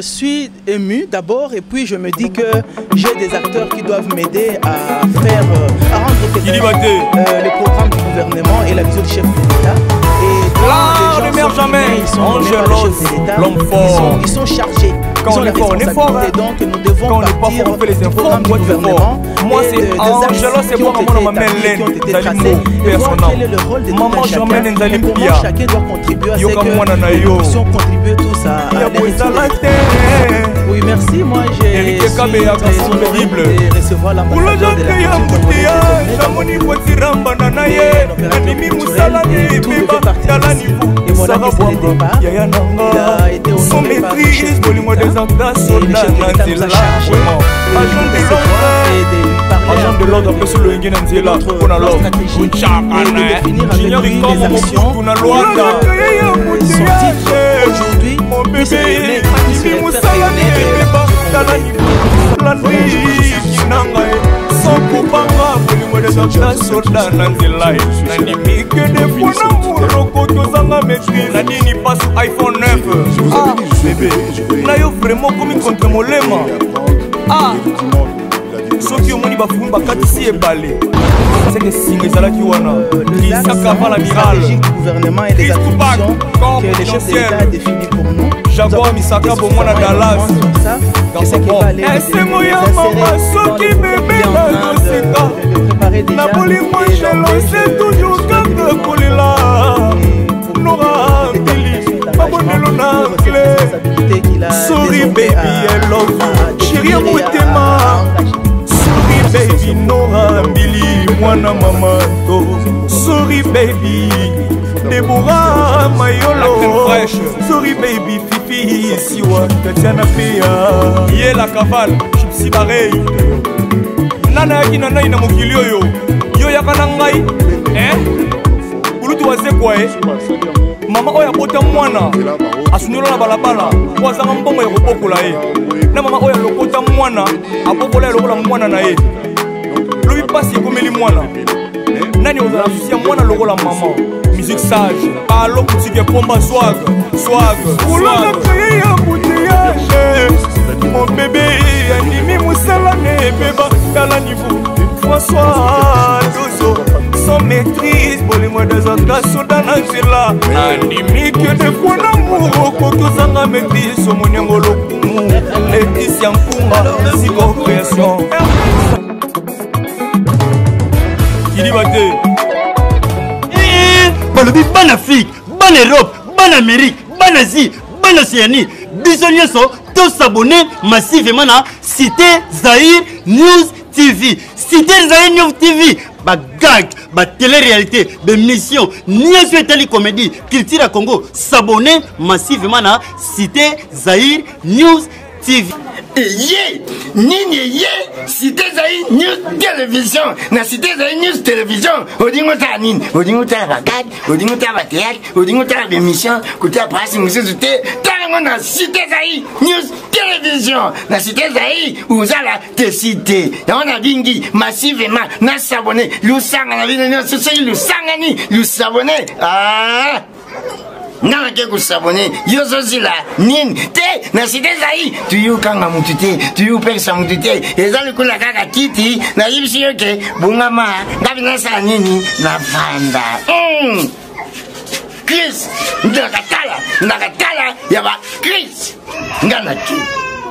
Je suis ému d'abord et puis je me dis que j'ai des acteurs qui doivent m'aider à faire, à rendre le programme du gouvernement et la vision du chef de l'État. Et là, on ne meurt jamais. L'homme fort. Ils sont chargés. Quand on est fort, on est fort. Donc nous devons partir on fait les du programme du gouvernement. Moi c'est Angelo, c'est moi maman ma mélène. Quel est le rôle de tout un chacun et comment chacun doit contribuer à ce que nous puissions contribuer tous à l'héritage. Oui, merci. Moi, j'ai recevoir l'ambassadeur de la et voilà que c'est le départ. Il a été honoré par le chef de l'État et le chef de l'État nous a chargé de recevoir et de parler de l'ordre de notre stratégie et de définir avec lui les actions. Son titre aujourd'hui puisse rayonner, iPhone 9 nayo vraiment comme contre molema soki omoni bafumu bakatisi ebale seke singa ezalaki wana kisaka l'amiral du gouvernement et des attributions que le chef de l'État a défini pour nous. Jaguar Misaka pour moi na Dallas esemo ya mama soki bebe nazoseka na bolingo jelose toujours kaka kolela nora mbili babonelo na anglais sorry baby I love you chéri ya motema sorry baby nora mbili mwana mama to sorry baby Deborah Mayolo sorry baby Fifi Siwa Tatiana Pia Yé la cavale Chipsi Barey Nana yaki nana ina mokili oyo Yo yaka na ngai Ulutu wase kwa Mama oya bota mwana Asunyola na balabala Wazanga mbongo ya kubokola Na mama oya lokota mwana Abokola ya lokola mwana na Lobi pasi komeli mwana Nani ozala susia mwana lokola mama musique sage, allo boutique pomba swag, swag. Oulala créé un bouteillage. Mon bébé animi moussala ne beba dans la niveau. François Dozo, sans maîtrise, pour les mois des occasions dans la zela. Animi que de fois d'amour, koto zanga maîtrise, au moniangolo kumu. Laetitia Mpunga, psycho-création. Kili Bate. Balobi ban Afrique, ban Europe, ban Amérique, ban Asie, ban Océanie. Bisognes sont tous abonnés massivement à Cité Zahir News TV. Cité Zahir News TV. Ba gag, ba télé-réalité, de mission, ni à télé comédie, culture à Congo. S'abonner massivement à Cité Zahir News TV. Yé, nini yé, Cité Zahir News Télévision, na Cité Zahir News Télévision, odingo ta nini, odingo ta bagad, odingo ta batéak, odingo ta émission, côté après monsieur zouté, talengo na Cité Zahir News Télévision, na Cité Zahir, uzala te cité, ya on a bingi massivement, na s'abonner, lusanga na bino nyonso soki lusanga ni, lusabonner, Nana ke kusabone yozo zila nini te na Cité Zahir tuyu kanga mutute tuyu pesa mutute ezali kula kaka kiti na yibisi yoke bungama ngabi nasa nini na fanda Chris ndakatala yaba Chris ngana ki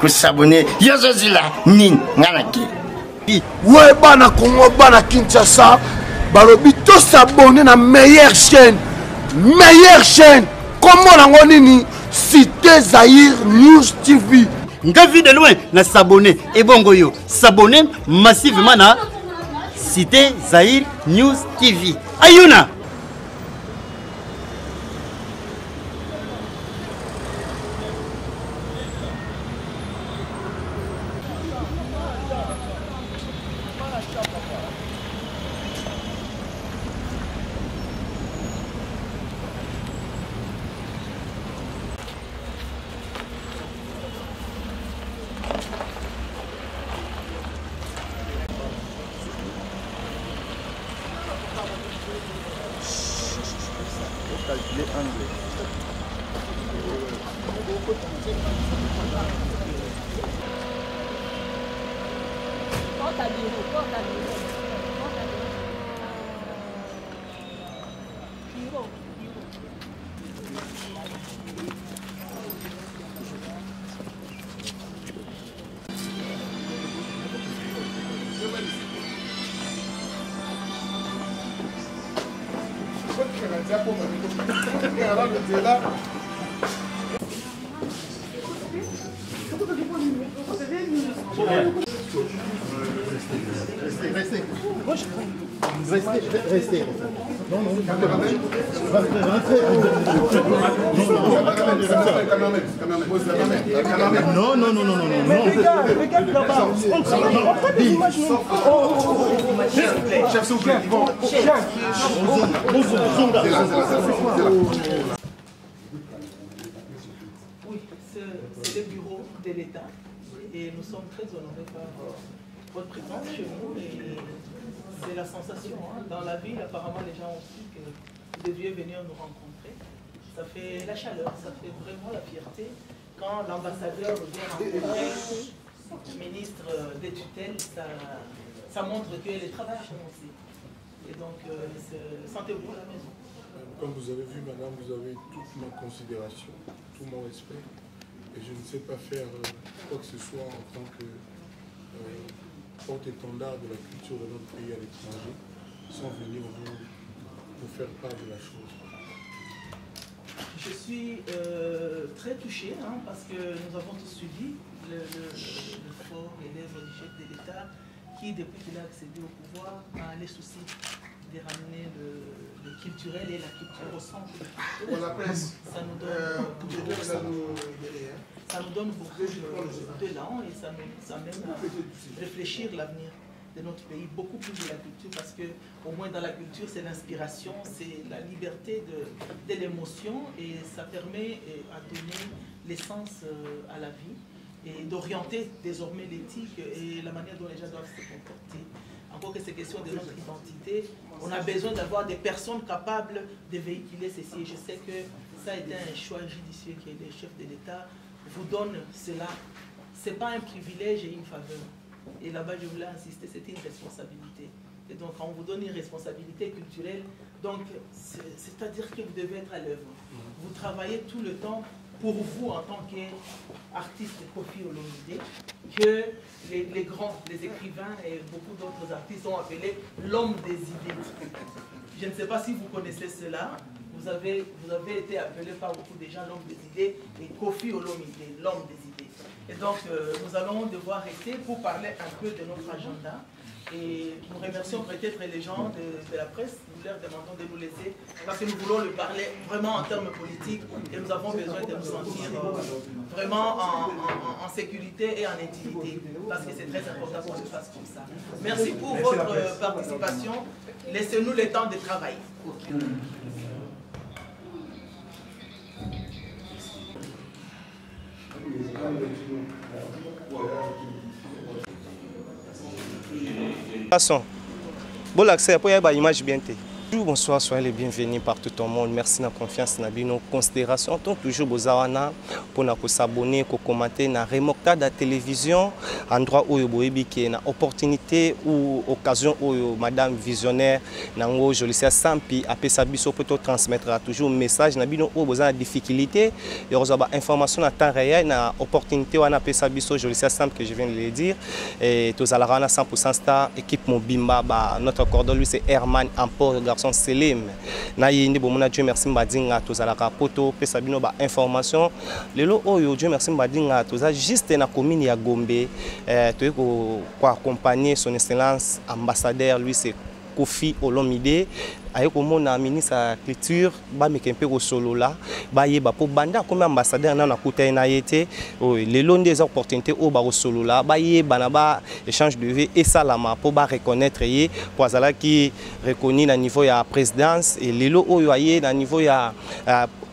kusabone yozo zila nini ngana ki ouais bana Congo bana Kinshasa balobi to s'abonner na meilleure chaîne comment la nini Cité Zahir News TV. Nga vu de loin na s'abonner et bongo yo s'abonner massivement na Cité Zahir News TV. Ayuna calculer anglais. Restez. Non, chef, s'il vous plaît. Oui, c'est le bureau de l'État et nous sommes très honorés par votre présence chez nous et c'est la sensation. Hein. Dans la ville, apparemment, les gens ont su que vous deviez venir nous rencontrer. Ça fait la chaleur, ça fait vraiment la fierté. Quand l'ambassadeur vient rencontrer le ministre des tutelles, ça montre que les travailleurs sont aussi. Et donc, sentez-vous à la maison. Comme vous avez vu, madame, vous avez toute ma considération, tout mon respect. Et je ne sais pas faire quoi que ce soit en tant que porte-étendard de la culture de notre pays à l'étranger, sans venir vous faire part de la chose. Je suis très touché parce que nous avons tous suivi le fort et l'œuvre du chef de l'État qui, depuis qu'il a accédé au pouvoir, a les soucis de ramener le culturel et la culture au centre. Ça nous donne beaucoup d'élan et ça mène à réfléchir l'avenir de notre pays, beaucoup plus de la culture, parce que au moins dans la culture, c'est l'inspiration, c'est la liberté de l'émotion et ça permet à donner l'essence à la vie et d'orienter désormais l'éthique et la manière dont les gens doivent se comporter. Encore que c'est question de notre identité, on a besoin d'avoir des personnes capables de véhiculer ceci. Et je sais que ça a été un choix judicieux que les chefs de l'État vous donnent cela. Ce n'est pas un privilège et une faveur. Et là-bas, je voulais insister, c'est une responsabilité. Et donc, quand on vous donne une responsabilité culturelle, c'est-à-dire que vous devez être à l'œuvre. Vous travaillez tout le temps pour vous en tant qu'artiste Kofi Olomide, que les grands, les écrivains et beaucoup d'autres artistes ont appelé l'homme des idées. Je ne sais pas si vous connaissez cela. Vous avez été appelé par beaucoup de gens l'homme des idées et Kofi Olomide, l'homme des idées. Et donc, nous allons devoir rester pour parler un peu de notre agenda. Et nous remercions peut-être les gens de la presse, nous leur demandons de nous laisser, parce que nous voulons le parler vraiment en termes politiques et nous avons besoin de nous sentir vraiment en sécurité et en intimité, parce que c'est très important qu'on le fasse comme ça. Merci pour votre participation. Laissez-nous le temps de travailler. Bon accès pour y avoir une image bien. Bonsoir, soyez les bienvenus partout au monde. Merci de la confiance dans nos considérations. Donc toujours besoin pour nous s'abonner, pour commenter, na remorta de la télévision, endroit où vous avez une opportunité ou occasion où madame visionnaire, nango Jolicia Sampi a Pesabiso peut transmettre toujours un message na bino où besoin de difficulté et vous avez information à temps réel na opportunité ou na Pesabiso Jolicia Sampi que je viens de le dire et tous à la 100% star équipe Mobimba notre cordon lui c'est Herman Amport garçon Selim na yindi bomona Dieu merci mbadinga tozalaka poto pesa bino ba information lelo oyo Dieu merci mbadinga toza juste na commune ya Gombe toyeko ko accompagner son excellence ambassadeur lui c'est Kofi Olomide ayeko mona ministre de la culture ba mekempe ko solo la ba yeba po banda comme ambassadeur na kuta na yete lelo des opportunités au ba solo la ba yeba na ba échange de vie et salama pour ba reconnaître yé pour azala qui reconnu na niveau ya présidence et lelo oyo aye na niveau ya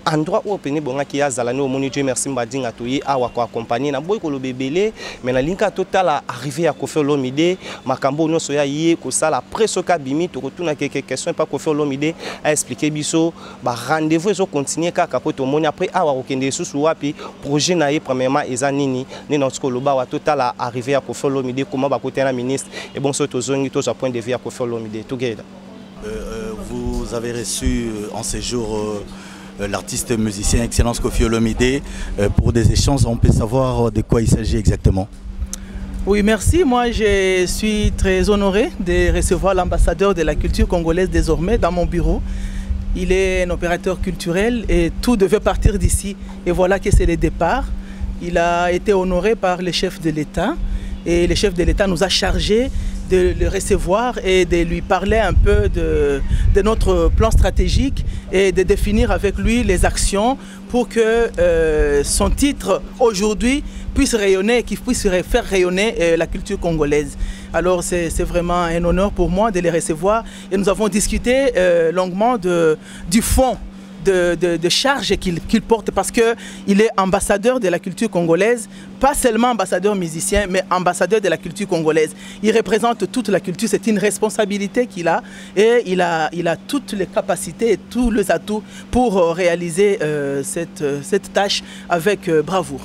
endroit où opene bonga ki azala no moni Dieu merci mbadinga toyi awa ko accompagner na boy ko lobebele mais na linka total arrivé à Koffi Olomide makambo no so ya yé ko sala presso kabimi to retourna quelques questions pas Koffi Olomide a expliquer biso ba rendez-vous so continuer kaka po to moni après awa ko kende susu wapi projet na ye premièrement eza nini ni na ko loba wa total arrivé à Koffi Olomide comment ba côté na ministre et bon so to zongi to sa point de vue à Koffi Olomide together. Vous avez reçu en séjour l'artiste musicien Excellence Koffi Olomide pour des échanges. On peut savoir de quoi il s'agit exactement? Oui, merci. Moi, je suis très honoré de recevoir l'ambassadeur de la culture congolaise désormais dans mon bureau. Il est un opérateur culturel et tout devait partir d'ici. Et voilà que c'est le départ. Il a été honoré par le chef de l'État et le chef de l'État nous a chargé de le recevoir et de lui parler un peu de notre plan stratégique et de définir avec lui les actions pour que son titre aujourd'hui puisse rayonner, qu'il puisse faire rayonner la culture congolaise. Alors c'est vraiment un honneur pour moi de les recevoir et nous avons discuté longuement du fond de charge qu'il porte parce qu'il est ambassadeur de la culture congolaise, pas seulement ambassadeur musicien, mais ambassadeur de la culture congolaise. Il représente toute la culture, c'est une responsabilité qu'il a et il a toutes les capacités et tous les atouts pour réaliser cette tâche avec bravoure.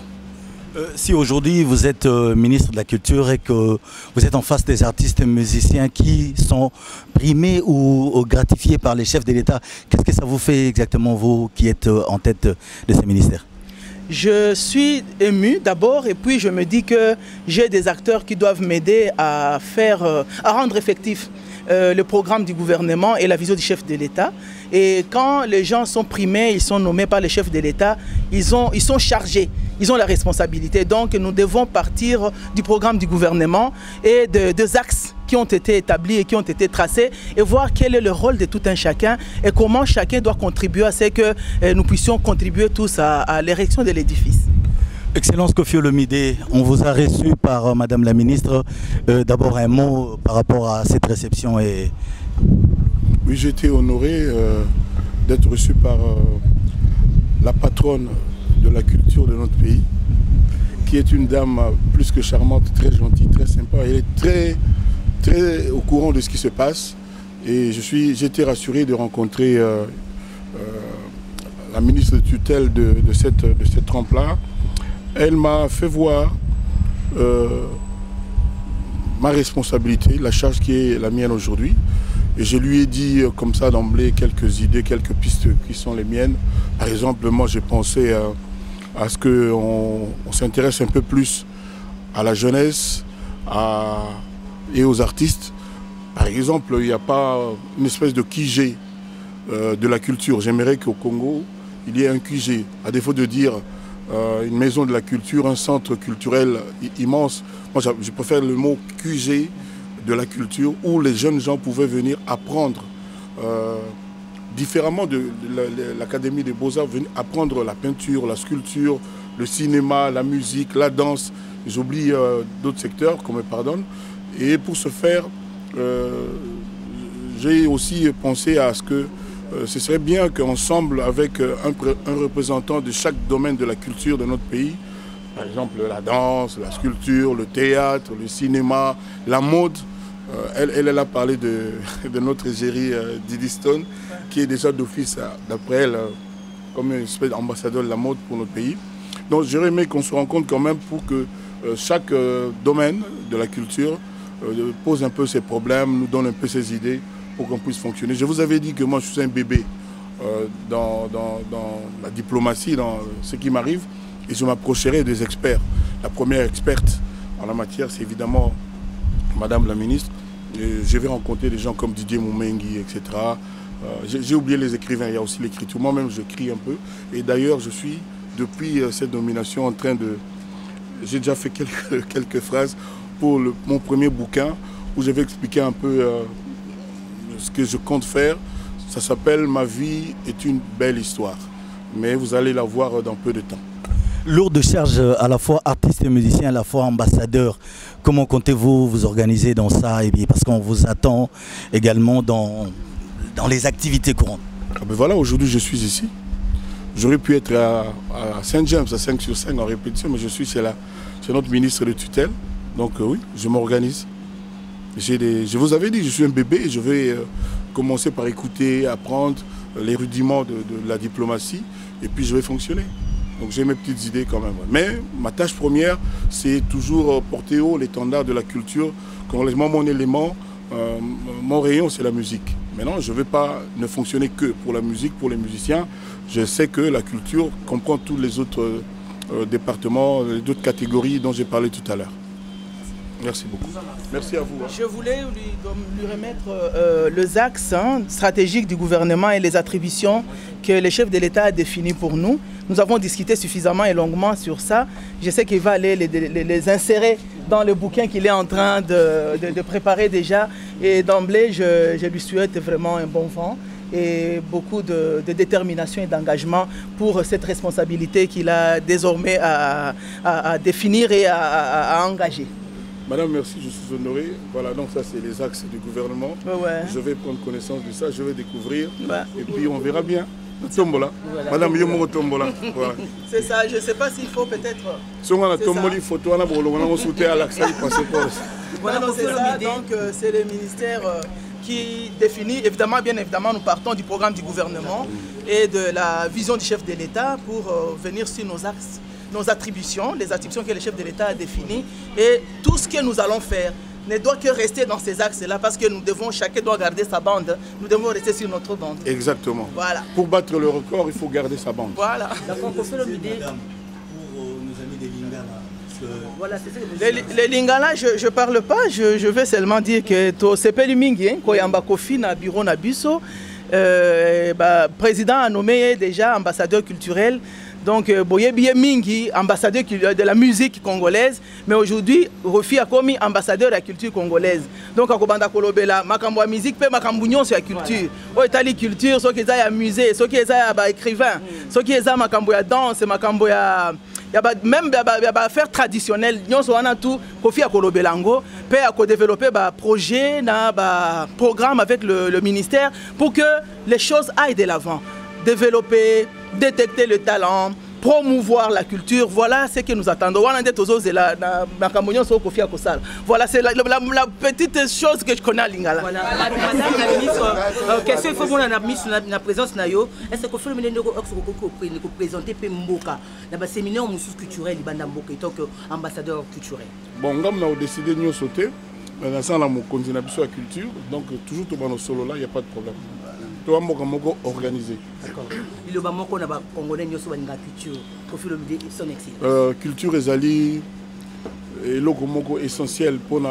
Si aujourd'hui vous êtes ministre de la Culture et que vous êtes en face des artistes musiciens qui sont primés ou gratifiés par les chefs de l'État, qu'est-ce que ça vous fait exactement, vous qui êtes en tête de ces ministères? Je suis ému d'abord et puis je me dis que j'ai des acteurs qui doivent m'aider à rendre effectif le programme du gouvernement et la vision du chef de l'État. Et quand les gens sont primés, ils sont nommés par le chef de l'État, ils sont chargés, ils ont la responsabilité. Donc nous devons partir du programme du gouvernement et des axes qui ont été établis et qui ont été tracés et voir quel est le rôle de tout un chacun et comment chacun doit contribuer à ce que nous puissions contribuer tous à l'érection de l'édifice. Excellence Koffi Olomide, on vous a reçu par Madame la Ministre. D'abord un mot par rapport à cette réception. Oui, j'ai été honoré d'être reçu par la patronne de la culture de notre pays, qui est une dame plus que charmante, très gentille, très sympa. Elle est très au courant de ce qui se passe et j'ai été rassuré de rencontrer la ministre de tutelle de cette trempe-là. Elle m'a fait voir ma responsabilité, la charge qui est la mienne aujourd'hui. Et je lui ai dit comme ça d'emblée quelques idées, quelques pistes qui sont les miennes. Par exemple, moi j'ai pensé à ce qu'on s'intéresse un peu plus à la jeunesse et aux artistes. Par exemple, il n'y a pas une espèce de QG de la culture. J'aimerais qu'au Congo, il y ait un QG, à défaut de dire une maison de la culture, un centre culturel immense. Moi, je préfère le mot QG de la culture, où les jeunes gens pouvaient venir apprendre différemment de l'Académie des Beaux-Arts, venir apprendre la peinture, la sculpture, le cinéma, la musique, la danse. J'oublie d'autres secteurs, qu'on me pardonne. Et pour ce faire, j'ai aussi pensé à ce que ce serait bien qu'ensemble, avec un représentant de chaque domaine de la culture de notre pays, par exemple la danse, la sculpture, le théâtre, le cinéma, la mode, elle a parlé de notre égérie Didi Stone, qui est déjà d'office, d'après elle, comme une espèce d'ambassadeur de la mode pour notre pays. Donc j'aurais aimé qu'on se rencontre quand même pour que chaque domaine de la culture pose un peu ses problèmes, nous donne un peu ses idées pour qu'on puisse fonctionner. Je vous avais dit que moi je suis un bébé dans la diplomatie, dans ce qui m'arrive, et je m'approcherai des experts. La première experte en la matière, c'est évidemment Madame la Ministre. Je vais rencontrer des gens comme Didier Moumengi, etc. J'ai oublié les écrivains, il y a aussi l'écriture. Moi-même, je crie un peu. Et d'ailleurs, je suis, depuis cette nomination, en train de... J'ai déjà fait quelques phrases pour mon premier bouquin, où je vais expliquer un peu ce que je compte faire. Ça s'appelle « Ma vie est une belle histoire ». Mais vous allez la voir dans peu de temps. Lourde charge, à la fois artiste et musicien, à la fois ambassadeur. Comment comptez-vous vous organiser dans ça? Et bien, parce qu'on vous attend également dans les activités courantes. Ah ben voilà, aujourd'hui je suis ici. J'aurais pu être à Saint-James, à 5 sur 5 en répétition, mais je suis chez notre ministre de tutelle. Donc oui, je m'organise. Je vous avais dit, je suis un bébé et je vais commencer par écouter, apprendre les rudiments de la diplomatie et puis je vais fonctionner. Donc j'ai mes petites idées quand même. Mais ma tâche première, c'est toujours porter haut l'étendard de la culture. Moi, mon élément, mon rayon, c'est la musique. Maintenant, je ne vais pas ne fonctionner que pour la musique, pour les musiciens. Je sais que la culture comprend tous les autres départements, les autres catégories dont j'ai parlé tout à l'heure. Merci beaucoup. Merci à vous. Je voulais lui remettre les axes stratégiques du gouvernement et les attributions que le chef de l'État a définies pour nous. Nous avons discuté suffisamment et longuement sur ça. Je sais qu'il va aller les insérer dans le bouquin qu'il est en train de préparer déjà. Et d'emblée, je lui souhaite vraiment un bon vent et beaucoup de détermination et d'engagement pour cette responsabilité qu'il a désormais à définir et à engager. Madame, merci, je suis honoré. Voilà, donc ça c'est les axes du gouvernement. Ouais. Je vais prendre connaissance de ça, je vais découvrir. Et puis on verra bien. Tombola. Voilà. Madame Yomo Tombola. Voilà. C'est ça, je ne sais pas s'il faut peut-être... Si on a tomboli photo, on a sauté à l'accès, il passe pas. Voilà, c'est ça, donc c'est le ministère qui définit, évidemment, bien évidemment, nous partons du programme du gouvernement et de la vision du chef de l'État pour venir sur nos axes, nos attributions, les attributions que le chef de l'État a définies et tout ce que nous allons faire ne doit que rester dans ces axes-là parce que nous devons, chacun doit garder sa bande, nous devons rester sur notre bande. Exactement. Voilà. Pour battre le record, il faut garder sa bande. Voilà. D'accord, pour faire l'idée pour nos amis des Lingala. Voilà, les Lingala, je ne parle pas, je vais seulement dire que c'est Pelimingi, Koyamba Kofi, na bureau na biso, président a nommé déjà ambassadeur culturel. Donc, Boyebiye Mingi, ambassadeur de la musique congolaise, mais aujourd'hui, Rofi a commis ambassadeur de la culture congolaise. Donc, à Kobanda Kolobela, makambo la musique, pe makambo nyon sur la culture. Au Italie culture, ceux qui ont un musée, ceux qui ont un écrivain, ceux qui ont makambo ya danse, makambo ya même affaires traditionnelles, nyon so wana tout, Kofi a Kolobelango, pe a développer un projet, un programme avec le ministère pour que les choses aillent de l'avant. Développer, détecter le talent, promouvoir la culture, voilà ce que nous attendons. Voilà, c'est la petite chose que je connais à Lingala. Voilà. Madame la ministre, question il faut qu'on a mis la présence nayo. Est-ce que le ministre peut présenter Mboka dans le séminaire culturel Mboka en tant qu'ambassadeur culturel? Bon, nous avons décidé de nous sauter. Dans la culture, donc toujours tout dans solo là, il n'y a pas de problème. Tout le monde organisé. D'accord. Il y a un Congolais qui a culture. Profil de son excellence. Culture est essentiel pour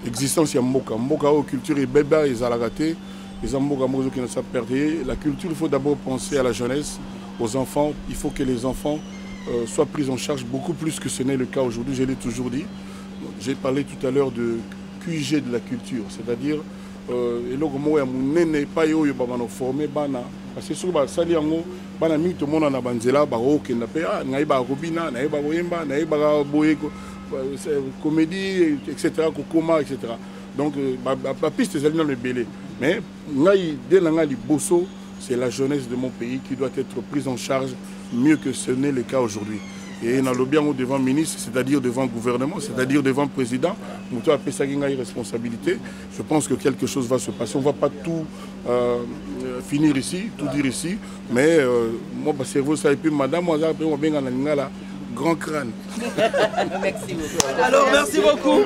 l'existence de Mboka. Mboka, culture est bébé et zalagaté. Les Mboka qui ne savent pas perdre. La culture, il faut d'abord penser à la jeunesse, aux enfants. Il faut que les enfants soient pris en charge beaucoup plus que ce n'est le cas aujourd'hui. Je l'ai toujours dit. J'ai parlé tout à l'heure de QIG de la culture, c'est-à-dire et là comment ya munene pa yo yo bana formé bana parce que sur ba sali yango bana mi to mona na banzela ba o ke na pe ngai ba robina na ba boyemba na ba boye comédie etc. kokoma etc. donc ba piste zali na lebele mais ngai de nga liboso c'est la jeunesse de mon pays qui doit être prise en charge mieux que ce n'est le cas aujourd'hui. Et dans le bien devant le ministre, c'est-à-dire devant le gouvernement, c'est-à-dire devant le président, nous avons une responsabilité. Je pense que quelque chose va se passer. On ne va pas tout finir ici, tout dire ici, mais moi, je cerveau ça et puis madame, moi, je vais là, grand crâne. Merci beaucoup. Alors, merci beaucoup.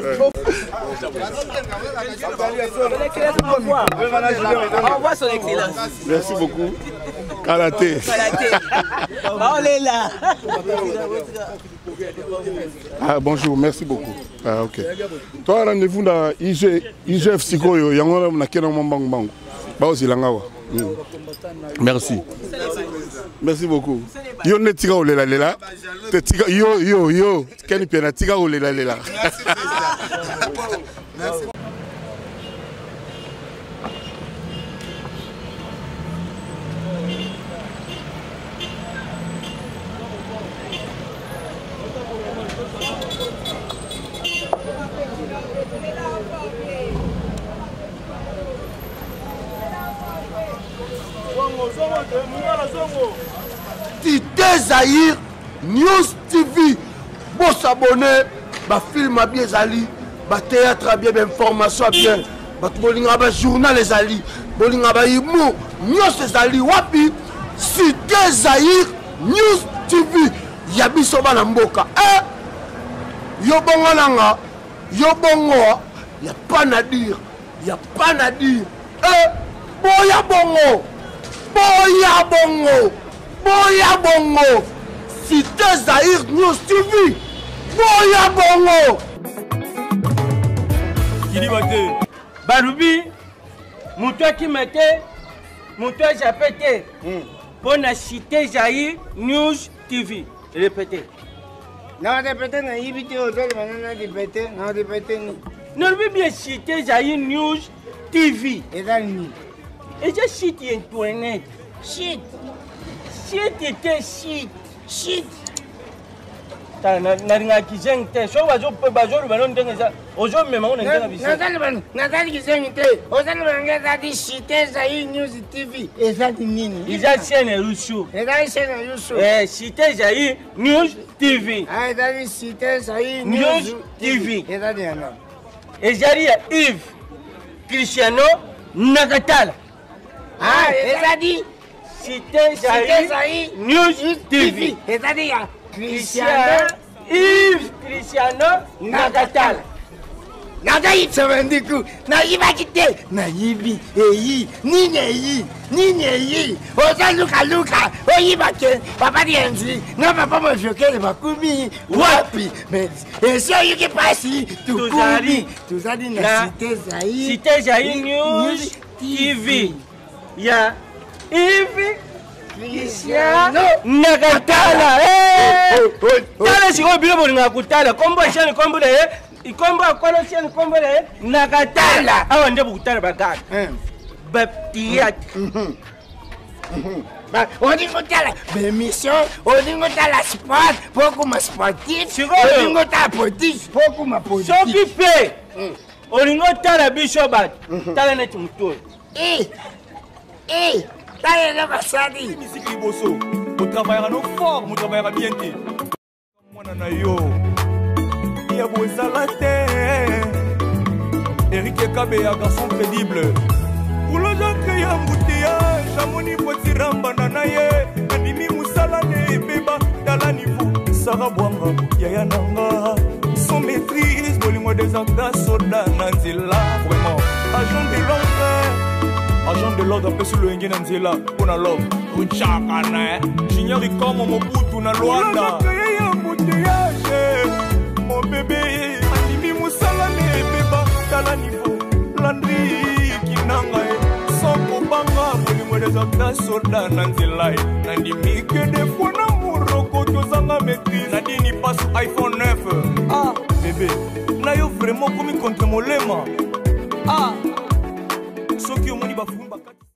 Au revoir, son excellence. Merci beaucoup. Karaté. On est là. Ah, bonjour, merci beaucoup. Ah, ok. Toi, rendez-vous dans IGF Sikoyo, Yango na Kena Mambang Bang. Bah aussi, Langawa. Merci. Merci beaucoup. Yo ne tiga olela lela. Te tiga yo. Keni pena tiga olela lela. Merci. Zongo, Zahir News TV. Bon s'abonner, ba film bien ezali, ba théâtre bien, ba information bien, ba bolinga ba journal ezali, bolinga ba imo, nyos ezali wapi? Cité Zahir News TV. Yabiso bana mboka. Yo bongo nanga, yo bongo, y a pas à dire, y a pas à dire. Boya bongo, boya bongo, boya bongo. Cité Zahir News TV. Boya bongo. Kili bate. Barubi, moutoua qui mettait, moutoua j'appelle pour la Cité Zahir News TV. Répétez. Non, répétez, non, il vit au sol, maintenant, répétez, non, répétez. Non, bien Cité Zahir News TV. Et là, ni. Et j'ai cité Internet. Shit. Shit était shit. Shit. Na kizengte so bazo bano ndengeza ozo mema on ndenga biso natali kizengte ozali bangeza di Cité Zahir News TV ezali nini iza chaîne Rushu ezali chaîne Rushu Cité Zahir News TV ezali Cité Zahir News TV ezali yana ezali ya Yves Cristiano Nakatala ezali Cité Zahir News TV ezali ya Yves Cristiano Nakatala. Nagayi tsabandiku na yibakite na yibi eyi nini oza luka oyibake papa dienzi na papa mojokele bakumi wapi mais eso yuki pasi tukumi tuzali na Cité Zahir News TV ya Yves Cristiano Nakatala. Tala siko bilo bolinga kutala kombo shani kombo le ikombo akola shani kombo le Nakatala awa nde bukutala bagaka baptiat odingo tala émission odingo tala sport poko ma sportif odingo tala politique poko ma politique soki pe olingo tala biso bat tala neti muto tala na basadi musique liboso on travaillera nos fort on travaillera bien te mwana na yo ya bozala te Eric Kabe ya garçon crédible pour le gens créer embouteillage amoni potiramba na ye animi musala ne beba dans niveau Sarah Bwanga yaya nanga son maîtrise bolingo des acteurs soda nanzela vraiment agent de l'ordre peu sur le ngé nanzela pour na love uchaka na j'ignore comme Mobutu na Luanda mon bébé animi musala ne beba dans niveau landri kinanga sans kobanga bolingo des acteurs soda nanzela nandimi que des fois na muroko tozanga maîtrise nadini passe iPhone 9 bébé na yo vraiment comme contre molema soki omoni bafumba